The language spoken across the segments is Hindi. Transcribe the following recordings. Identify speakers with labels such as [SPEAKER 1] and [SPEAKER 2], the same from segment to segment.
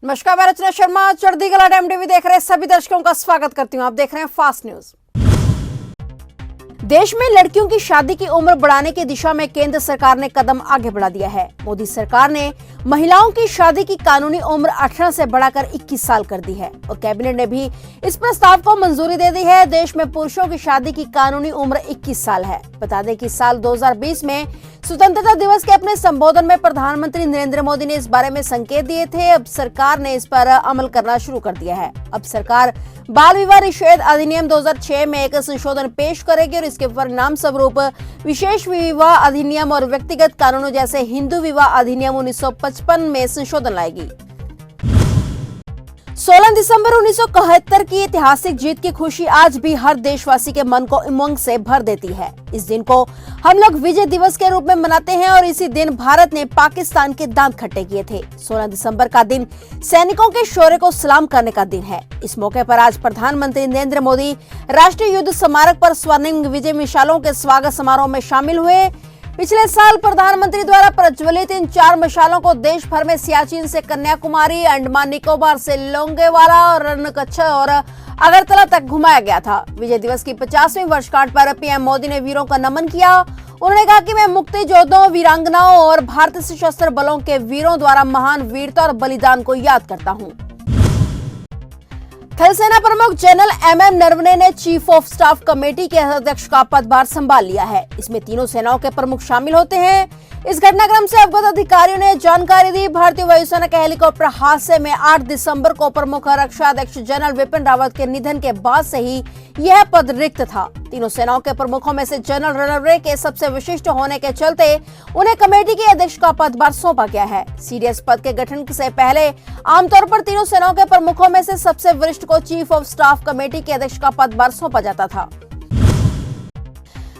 [SPEAKER 1] नमस्कार, मैं रचना शर्मा चढ़ती कला टाइम टीवी देख रहे सभी दर्शकों का स्वागत करती हूं। आप देख रहे हैं फास्ट न्यूज। देश में लड़कियों की शादी की उम्र बढ़ाने की दिशा में केंद्र सरकार ने कदम आगे बढ़ा दिया है। मोदी सरकार ने महिलाओं की शादी की कानूनी उम्र 18 से बढ़ाकर 21 साल कर दी है और कैबिनेट ने भी इस प्रस्ताव को मंजूरी दे दी है। देश में पुरुषों की शादी की कानूनी उम्र 21 साल है। बता दें कि साल 2020 में स्वतंत्रता दिवस के अपने संबोधन में प्रधानमंत्री नरेंद्र मोदी ने इस बारे में संकेत दिए थे। अब सरकार ने इस पर अमल करना शुरू कर दिया है। अब सरकार बाल विवाह निषेध अधिनियम 2006 में एक संशोधन पेश करेगी और इसके परिणाम स्वरूप विशेष विवाह अधिनियम और व्यक्तिगत कानूनों जैसे हिंदू विवाह अधिनियम 1955 में संशोधन लाएगी। 16 दिसंबर 1971 की ऐतिहासिक जीत की खुशी आज भी हर देशवासी के मन को उमंग से भर देती है। इस दिन को हम लोग विजय दिवस के रूप में मनाते हैं और इसी दिन भारत ने पाकिस्तान के दांत खट्टे किए थे। 16 दिसंबर का दिन सैनिकों के शौर्य को सलाम करने का दिन है। इस मौके पर आज प्रधानमंत्री नरेंद्र मोदी राष्ट्रीय युद्ध स्मारक पर स्वर्णिम विजय मिसालों के स्वागत समारोह में शामिल हुए। पिछले साल प्रधानमंत्री द्वारा प्रज्वलित इन 4 मशालों को देश भर में सियाचिन से कन्याकुमारी, अंडमान निकोबार से लोंगेवाला और रणकच्छ और अगरतला तक घुमाया गया था। विजय दिवस की 50वीं वर्षगांठ पर पीएम मोदी ने वीरों का नमन किया। उन्होंने कहा कि मैं मुक्ति योद्धाओं, वीरांगनाओं और भारतीय सशस्त्र बलों के वीरों द्वारा महान वीरता और बलिदान को याद करता हूँ। थल सेना प्रमुख जनरल एमएम नरवणे ने चीफ ऑफ स्टाफ कमेटी के अध्यक्ष का पदभार संभाल लिया है। इसमें तीनों सेनाओं के प्रमुख शामिल होते हैं। इस घटनाक्रम से अवगत अधिकारियों ने जानकारी दी। भारतीय वायुसेना के हेलीकॉप्टर हादसे में 8 दिसंबर को प्रमुख रक्षा अध्यक्ष जनरल विपिन रावत के निधन के बाद से ही यह पद रिक्त था। तीनों सेनाओं के प्रमुखों में से जनरल नरवणे के सबसे विशिष्ट होने के चलते उन्हें कमेटी के अध्यक्ष का पदभार सौंपा गया है। सीडीएस पद के गठन से पहले आमतौर पर तीनों सेनाओं के प्रमुखों में से सबसे वरिष्ठ को चीफ ऑफ स्टाफ कमेटी के अध्यक्ष का पदभार सौंपा जाता था।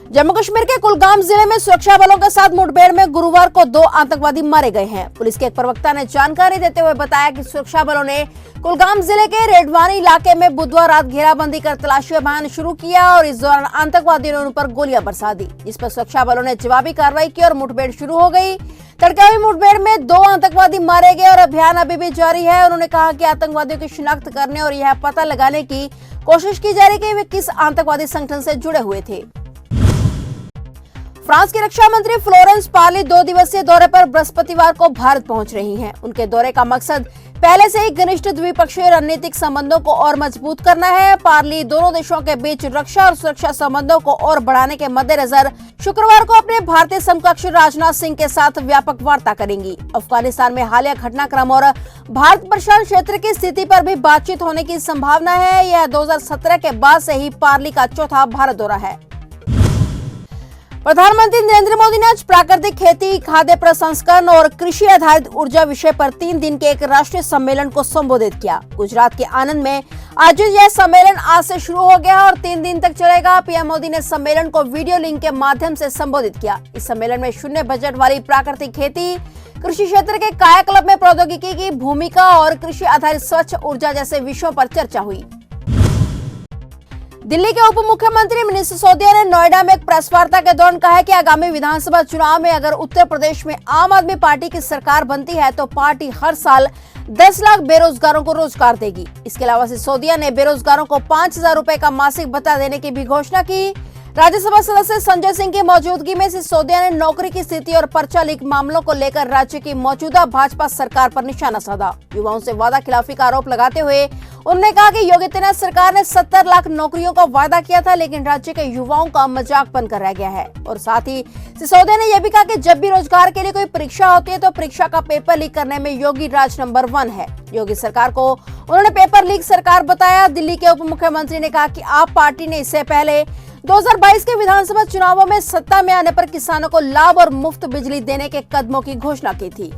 [SPEAKER 1] जम्मू कश्मीर के कुलगाम जिले में सुरक्षा बलों के साथ मुठभेड़ में गुरुवार को 2 आतंकवादी मारे गए हैं। पुलिस के एक प्रवक्ता ने जानकारी देते हुए बताया कि सुरक्षा बलों ने कुलगाम जिले के रेडवानी इलाके में बुधवार रात घेराबंदी कर तलाशी अभियान शुरू किया और इस दौरान आतंकवादियों ने उन पर गोलियां बरसा दी, जिस पर सुरक्षा बलों ने जवाबी कार्रवाई की और मुठभेड़ शुरू हो गई। तड़के हुई मुठभेड़ में 2 आतंकवादी मारे गए और अभियान अभी भी जारी है। उन्होंने कहा कि आतंकवादियों की शिनाख्त करने और यह पता लगाने की कोशिश की जा रही है कि वे किस आतंकवादी संगठन से जुड़े हुए थे। फ्रांस की रक्षा मंत्री फ्लोरेंस पार्ली 2 दिवसीय दौरे पर बृहस्पतिवार को भारत पहुंच रही हैं। उनके दौरे का मकसद पहले से ही घनिष्ठ द्विपक्षीय रणनीतिक संबंधों को और मजबूत करना है। पार्ली दोनों देशों के बीच रक्षा और सुरक्षा संबंधों को और बढ़ाने के मद्देनजर शुक्रवार को अपने भारतीय समकक्ष राजनाथ सिंह के साथ व्यापक वार्ता करेंगी। अफगानिस्तान में हालिया घटनाक्रम और भारत प्रशांत क्षेत्र की स्थिति पर भी बातचीत होने की संभावना है। यह 2017 के बाद से ही पार्ली का चौथा भारत दौरा है। प्रधानमंत्री नरेंद्र मोदी ने आज प्राकृतिक खेती, खाद्य प्रसंस्करण और कृषि आधारित ऊर्जा विषय पर 3 दिन के एक राष्ट्रीय सम्मेलन को संबोधित किया। गुजरात के आनंद में आयोजित यह सम्मेलन आज से शुरू हो गया और 3 दिन तक चलेगा। पीएम मोदी ने सम्मेलन को वीडियो लिंक के माध्यम से संबोधित किया। इस सम्मेलन में शून्य बजट वाली प्राकृतिक खेती, कृषि क्षेत्र के कायाकल्प में प्रौद्योगिकी की भूमिका और कृषि आधारित स्वच्छ ऊर्जा जैसे विषयों पर चर्चा हुई। दिल्ली के उप मुख्यमंत्री मनीष सिसोदिया ने नोएडा में एक प्रेस वार्ता के दौरान कहा कि आगामी विधानसभा चुनाव में अगर उत्तर प्रदेश में आम आदमी पार्टी की सरकार बनती है तो पार्टी हर साल 10 लाख बेरोजगारों को रोजगार देगी। इसके अलावा सिसोदिया ने बेरोजगारों को 5,000 रुपए का मासिक भत्ता देने की भी घोषणा की। राज्यसभा सदस्य संजय सिंह की मौजूदगी में सिसोदिया ने नौकरी की स्थिति और पर्चा लीक मामलों को लेकर राज्य की मौजूदा भाजपा सरकार पर निशाना साधा। युवाओं से वादा खिलाफी का आरोप लगाते हुए उन्होंने कहा कि योगी आदित्यनाथ सरकार ने 70 लाख नौकरियों का वादा किया था, लेकिन राज्य के युवाओं का मजाक बनकर रह गया है। और साथ ही सिसोदिया ने यह भी कहा कि जब भी रोजगार के लिए कोई परीक्षा होती है तो परीक्षा का पेपर लीक करने में योगी राज नंबर 1 है। योगी सरकार को उन्होंने पेपर लीक सरकार बताया। दिल्ली के उप मुख्यमंत्री ने कहा कि आप पार्टी ने इससे पहले 2022 के विधानसभा चुनावों में सत्ता में आने पर किसानों को लाभ और मुफ्त बिजली देने के कदमों की घोषणा की थी।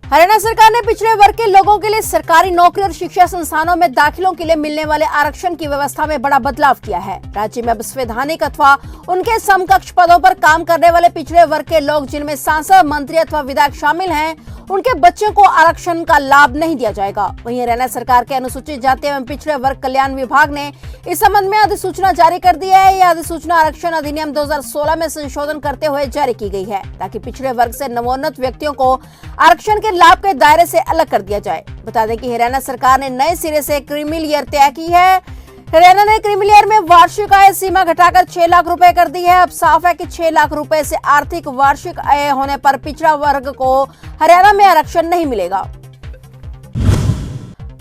[SPEAKER 1] हरियाणा सरकार ने पिछड़े वर्ग के लोगों के लिए सरकारी नौकरी और शिक्षा संस्थानों में दाखिलों के लिए मिलने वाले आरक्षण की व्यवस्था में बड़ा बदलाव किया है। राज्य में अब संवैधानिक अथवा उनके समकक्ष पदों पर काम करने वाले पिछड़े वर्ग के लोग, जिनमें सांसद, मंत्री अथवा विधायक शामिल हैं, उनके बच्चों को आरक्षण का लाभ नहीं दिया जाएगा। वहीं हरियाणा सरकार के अनुसूचित जाति एवं पिछड़े वर्ग कल्याण विभाग ने इस संबंध में अधिसूचना जारी कर दी है। यह अधिसूचना आरक्षण अधिनियम 2016 में संशोधन करते हुए जारी की गई है, ताकि पिछड़े वर्ग से नवोन्नत व्यक्तियों को आरक्षण के लाभ के दायरे से अलग कर दिया जाए। बता दें कि हरियाणा सरकार ने नए सिरे से क्रीमी लेयर तय की है। हरियाणा ने क्रीमी लेयर में वार्षिक आय सीमा घटाकर 6 लाख रुपए कर दी है। अब साफ है कि 6 लाख रुपए से आर्थिक वार्षिक आय होने पर पिछड़ा वर्ग को हरियाणा में आरक्षण नहीं मिलेगा।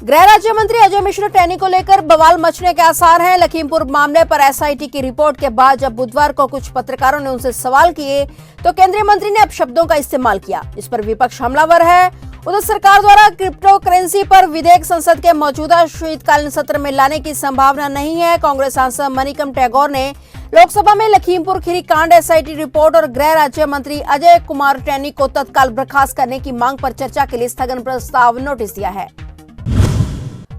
[SPEAKER 1] गृह राज्य मंत्री अजय मिश्रा टैनी को लेकर बवाल मचने के आसार हैं। लखीमपुर मामले पर एसआईटी की रिपोर्ट के बाद जब बुधवार को कुछ पत्रकारों ने उनसे सवाल किए तो केंद्रीय मंत्री ने अपशब्दों का इस्तेमाल किया, जिस पर विपक्ष हमलावर है। उधर सरकार द्वारा क्रिप्टो करेंसी पर विधेयक संसद के मौजूदा शीतकालीन सत्र में लाने की संभावना नहीं है। कांग्रेस सांसद मणिकम टैगोर ने लोकसभा में लखीमपुर खीरी कांड, एसआईटी रिपोर्ट और गृह राज्य मंत्री अजय कुमार टैनी को तत्काल बर्खास्त करने की मांग पर चर्चा के लिए स्थगन प्रस्ताव नोटिस दिया है।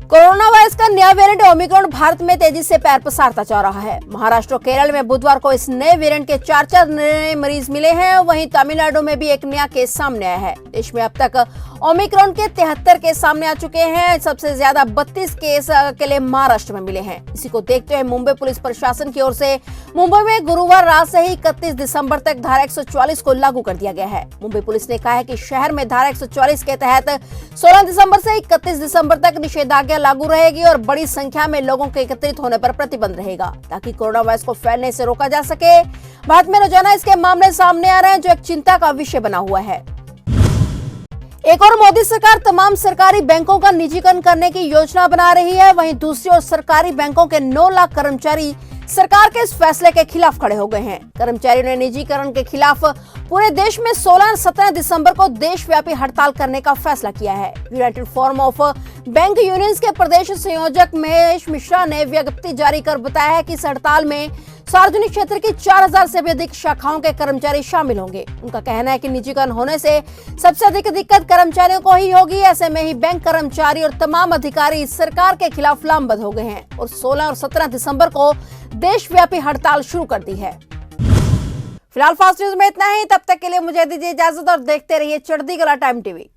[SPEAKER 1] कोरोना वायरस का नया वेरिएंट ओमिक्रॉन भारत में तेजी से पैर पसारता जा रहा है। महाराष्ट्र और केरल में बुधवार को इस नए वेरिएंट के 4 नए मरीज मिले हैं। वहीं तमिलनाडु में भी एक नया केस सामने आया है। देश में अब तक ओमिक्रॉन के 73 केस सामने आ चुके हैं। सबसे ज्यादा 32 केस अकेले महाराष्ट्र में मिले हैं। इसी को देखते हुए मुंबई पुलिस प्रशासन की ओर से मुंबई में गुरुवार रात से ही 31 दिसंबर तक धारा 144 को लागू कर दिया गया है। मुंबई पुलिस ने कहा है कि शहर में धारा 144 के तहत 16 दिसंबर से 31 दिसंबर तक निषेधाज्ञा लागू रहेगी और बड़ी संख्या में लोगों के एकत्रित होने पर प्रतिबंध रहेगा, ताकि कोरोना वायरस को फैलने से रोका जा सके। भारत में रोजाना इसके मामले सामने आ रहे हैं, जो एक चिंता का विषय बना हुआ है। एक और मोदी सरकार तमाम सरकारी बैंकों का निजीकरण करने की योजना बना रही है। वहीं दूसरी ओर सरकारी बैंकों के 9 लाख कर्मचारी सरकार के इस फैसले के खिलाफ खड़े हो गए हैं। कर्मचारियों ने निजीकरण के खिलाफ पूरे देश में 16 और 17 दिसंबर को देशव्यापी हड़ताल करने का फैसला किया है। United forum of bank unions के प्रदेश संयोजक महेश मिश्रा ने विज्ञप्ति जारी कर बताया है कि इस हड़ताल में सार्वजनिक क्षेत्र की 4000 से भी अधिक शाखाओं के कर्मचारी शामिल होंगे। उनका कहना है कि निजीकरण होने से सबसे अधिक दिक्कत कर्मचारियों को ही होगी। ऐसे में ही बैंक कर्मचारी और तमाम अधिकारी सरकार के खिलाफ लामबंद हो गए हैं और 16 और 17 दिसंबर को देशव्यापी हड़ताल शुरू कर दी है। फिलहाल फास्ट न्यूज में इतना ही। तब तक के लिए मुझे दीजिए इजाजत और देखते रहिए चढ़ती कला टाइम टीवी।